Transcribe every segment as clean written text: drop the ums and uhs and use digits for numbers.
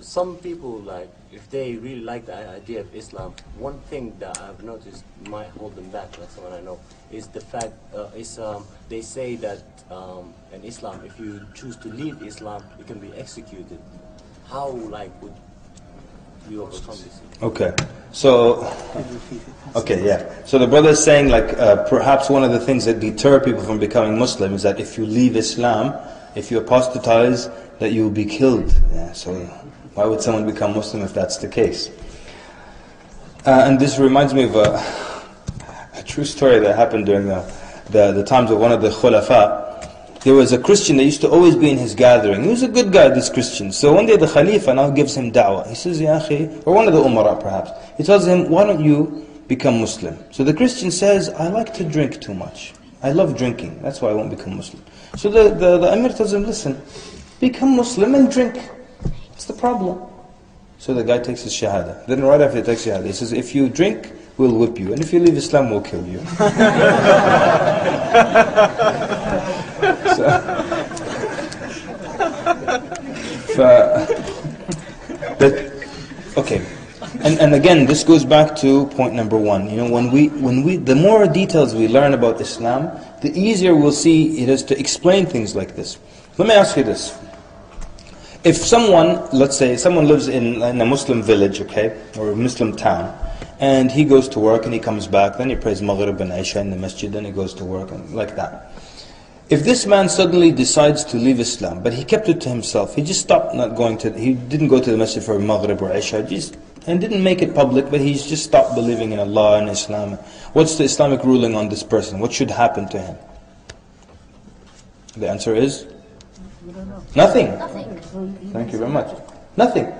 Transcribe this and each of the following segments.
Some people, like, if they really like the idea of Islam, one thing that I've noticed might hold them back, like someone I know, is the fact, they say that in Islam, if you choose to leave Islam, you can be executed. How, like, would you overcome this? Okay, so, so the brother is saying, like, perhaps one of the things that deter people from becoming Muslim is that if you leave Islam, if you apostatize, that you will be killed. Yeah, so why would someone become Muslim if that's the case? And this reminds me of a true story that happened during the times of one of the Khulafa. There was a Christian that used to always be in his gathering. He was a good guy, this Christian. So one day the Khalifa now gives him da'wah. He says, Ya akhi, or one of the Umara perhaps, he tells him, why don't you become Muslim? So the Christian says, I like to drink too much. I love drinking, that's why I won't become Muslim. So the Amir tells him, listen, become Muslim and drink. What's the problem? So the guy takes his shahada. Then right after he takes shahada, he says, if you drink, we'll whip you. And if you leave Islam, we'll kill you. Okay. And again, this goes back to point number one. You know, when we the more details we learn about Islam, the easier we'll see it is to explain things like this. Let me ask you this. If someone, let's say, someone lives in a Muslim village, okay, or a Muslim town, and he goes to work and he comes back, then he prays Maghrib and Isha in the masjid, then he goes to work, and like that. If this man suddenly decides to leave Islam, but he kept it to himself, he just stopped he didn't go to the masjid for Maghrib or Isha, and didn't make it public, but he's just stopped believing in Allah and Islam. What's the Islamic ruling on this person? What should happen to him? The answer is? Nothing. Thank you very much. Nothing.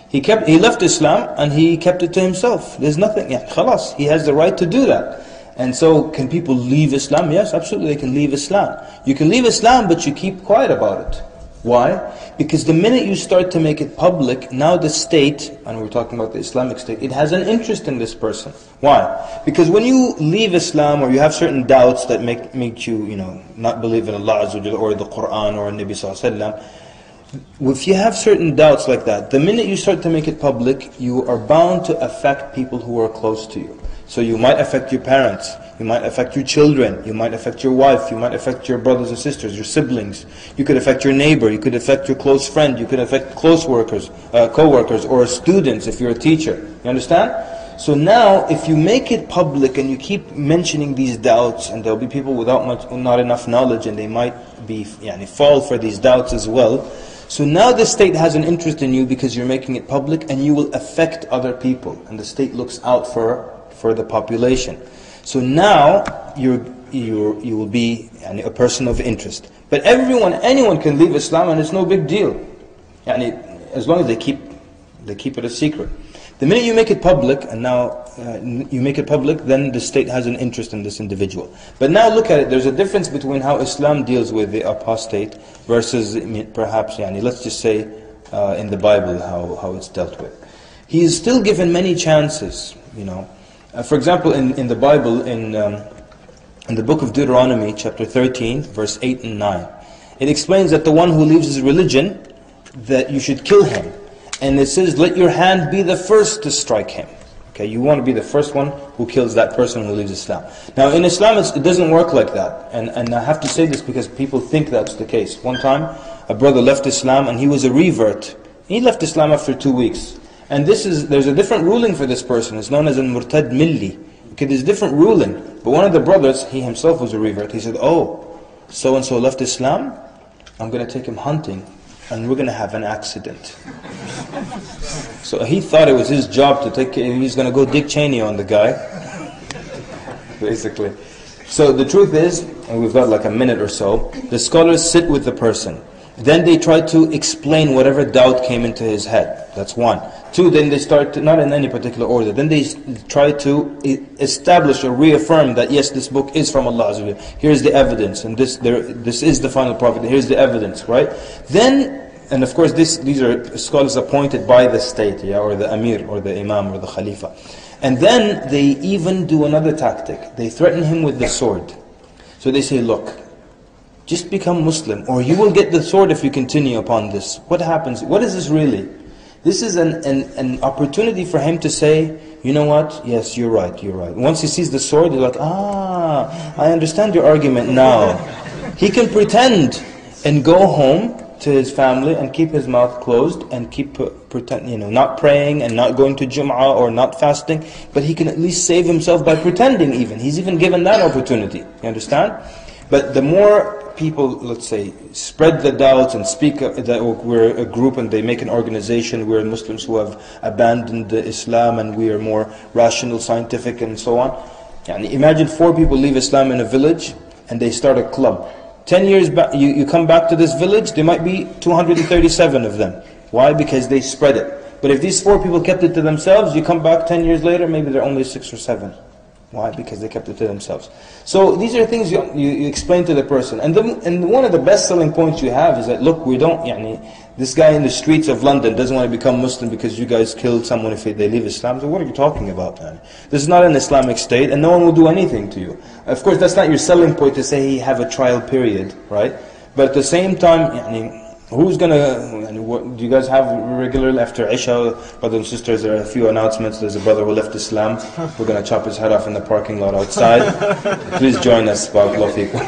He left Islam and he kept it to himself. There's nothing. Yeah, khalas. He has the right to do that. And so, can people leave Islam? Yes, absolutely, they can leave Islam. You can leave Islam, but you keep quiet about it. Why? Because the minute you start to make it public, now the state, and we're talking about the Islamic state, it has an interest in this person. Why? Because when you leave Islam, or you have certain doubts that make you, not believe in Allah Azza wa Jalla, or the Quran, or Nabi Sallallahu Alaihi Wasallam, if you have certain doubts like that, the minute you start to make it public, you are bound to affect people who are close to you. So you might affect your parents, you might affect your children, you might affect your wife, you might affect your brothers and sisters, your siblings. You could affect your neighbor, you could affect your close friend, you could affect close workers, co-workers, or students if you're a teacher. You understand? So now, if you make it public and you keep mentioning these doubts, and there'll be people without not enough knowledge, and they might fall for these doubts as well. So now the state has an interest in you because you're making it public, and you will affect other people, and the state looks out for the population. So now you will be a person of interest. But anyone can leave Islam, and it's no big deal. As long as they keep it a secret. The minute you make it public, and now you make it public, then the state has an interest in this individual. But now look at it. There's a difference between how Islam deals with the apostate versus perhaps, let's just say in the Bible how it's dealt with. He is still given many chances. For example, in the Bible, in the book of Deuteronomy, chapter 13, verse 8 and 9, it explains that the one who leaves his religion, that you should kill him. And it says, let your hand be the first to strike him. Okay, you want to be the first one who kills that person who leaves Islam. Now in Islam, it doesn't work like that. And I have to say this because people think that's the case. One time, a brother left Islam and he was a revert. He left Islam after 2 weeks. And there's a different ruling for this person. It's known as al-murtad milli. Okay, there's a different ruling. But one of the brothers, he himself was a revert. He said, oh, so-and-so left Islam, I'm going to take him hunting, and we're going to have an accident. So he thought it was his job he's going to go Dick Cheney on the guy. Basically. So the truth is, and we've got like a minute or so, the scholars sit with the person. Then they try to explain whatever doubt came into his head. That's one. Two, then they start to, not in any particular order, then they try to establish or reaffirm that yes, this book is from Allah Azza wa Jalla. Here's the evidence, and this is the final prophet, here's the evidence, right? Then, and of course these are scholars appointed by the state, or the Amir, or the Imam, or the Khalifa. And then they even do another tactic. They threaten him with the sword. So they say, look, just become Muslim, or you will get the sword if you continue upon this. What happens? What is this really? This is an opportunity for him to say, you know what, yes, you're right, you're right. Once he sees the sword, he's like, I understand your argument now. He can pretend and go home to his family and keep his mouth closed and keep not praying and not going to Jum'ah or not fasting, but he can at least save himself by pretending even. He's even given that opportunity, you understand? But the more people, let's say, spread the doubts and speak that we're a group and they make an organization, we're Muslims who have abandoned Islam and we are more rational, scientific and so on. Imagine 4 people leave Islam in a village and they start a club. 10 years back, you come back to this village, there might be 237 of them. Why? Because they spread it. But if these 4 people kept it to themselves, you come back 10 years later, maybe there are only 6 or 7. Why? Because they kept it to themselves. So these are things you explain to the person. And one of the best selling points you have is that, look, we don't, this guy in the streets of London doesn't want to become Muslim because you guys killed someone if they leave Islam. So what are you talking about, man? This is not an Islamic state and no one will do anything to you. Of course, that's not your selling point to say you have a trial period, right? But at the same time, who's gonna, do you guys have regularly after Isha, brothers and sisters, there are a few announcements. There's a brother who left Islam. We're gonna chop his head off in the parking lot outside. Please join us, barakallahu feekum.